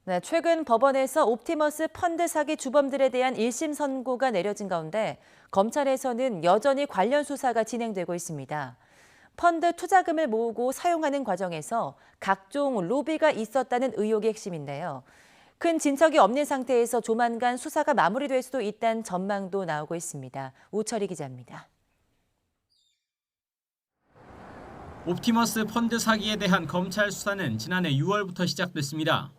네, 최근 법원에서 옵티머스 펀드 사기 주범들에 대한 1심 선고가 내려진 가운데 검찰에서는 여전히 관련 수사가 진행되고 있습니다. 펀드 투자금을 모으고 사용하는 과정에서 각종 로비가 있었다는 의혹이 핵심인데요. 큰 진척이 없는 상태에서 조만간 수사가 마무리될 수도 있다는 전망도 나오고 있습니다. 우철희 기자입니다. 옵티머스 펀드 사기에 대한 검찰 수사는 지난해 6월부터 시작됐습니다.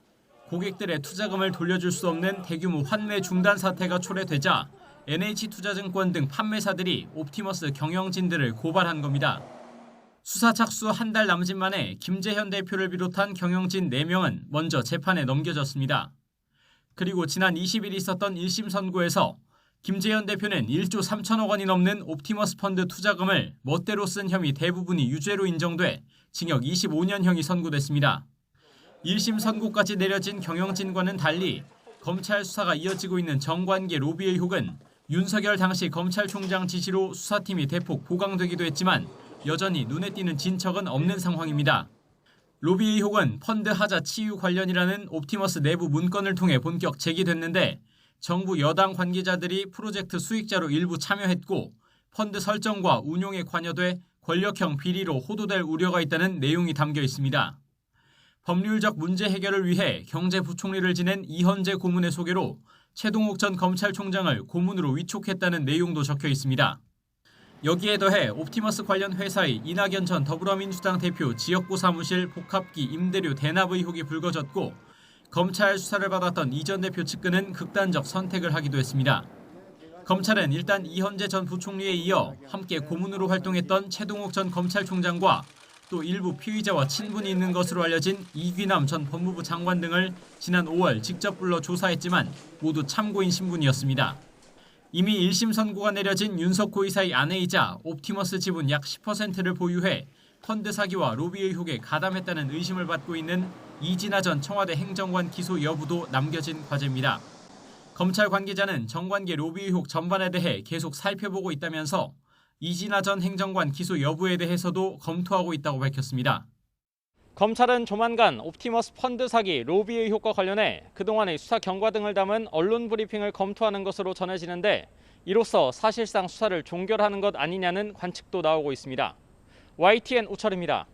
고객들의 투자금을 돌려줄 수 없는 대규모 환매 중단 사태가 초래되자 NH투자증권 등 판매사들이 옵티머스 경영진들을 고발한 겁니다. 수사 착수 한 달 남짓 만에 김재현 대표를 비롯한 경영진 4명은 먼저 재판에 넘겨졌습니다. 그리고 지난 20일 있었던 1심 선고에서 김재현 대표는 1조 3천억 원이 넘는 옵티머스 펀드 투자금을 멋대로 쓴 혐의 대부분이 유죄로 인정돼 징역 25년형이 선고됐습니다. 1심 선고까지 내려진 경영진과는 달리 검찰 수사가 이어지고 있는 정관계 로비 의혹은 윤석열 당시 검찰총장 지시로 수사팀이 대폭 보강되기도 했지만 여전히 눈에 띄는 진척은 없는 상황입니다. 로비 의혹은 펀드 하자 치유 관련이라는 옵티머스 내부 문건을 통해 본격 제기됐는데 정부 여당 관계자들이 프로젝트 수익자로 일부 참여했고 펀드 설정과 운용에 관여돼 권력형 비리로 호도될 우려가 있다는 내용이 담겨 있습니다. 법률적 문제 해결을 위해 경제부총리를 지낸 이현재 고문의 소개로 최동욱 전 검찰총장을 고문으로 위촉했다는 내용도 적혀 있습니다. 여기에 더해 옵티머스 관련 회사의 이낙연 전 더불어민주당 대표 지역구 사무실 복합기 임대료 대납 의혹이 불거졌고 검찰 수사를 받았던 이 전 대표 측근은 극단적 선택을 하기도 했습니다. 검찰은 일단 이현재 전 부총리에 이어 함께 고문으로 활동했던 최동욱 전 검찰총장과 또 일부 피의자와 친분이 있는 것으로 알려진 이귀남 전 법무부 장관 등을 지난 5월 직접 불러 조사했지만 모두 참고인 신분이었습니다. 이미 1심 선고가 내려진 윤석호 이사의 아내이자 옵티머스 지분 약 10%를 보유해 펀드 사기와 로비 의혹에 가담했다는 의심을 받고 있는 이진아 전 청와대 행정관 기소 여부도 남겨진 과제입니다. 검찰 관계자는 정관계 로비 의혹 전반에 대해 계속 살펴보고 있다면서 이진아 전 행정관 기소 여부에 대해서도 검토하고 있다고 밝혔습니다. 검찰은 조만간 옵티머스 펀드 사기, 로비 의혹과 관련해 그동안의 수사 경과 등을 담은 언론 브리핑을 검토하는 것으로 전해지는데 이로써 사실상 수사를 종결하는 것 아니냐는 관측도 나오고 있습니다. YTN 우철입니다.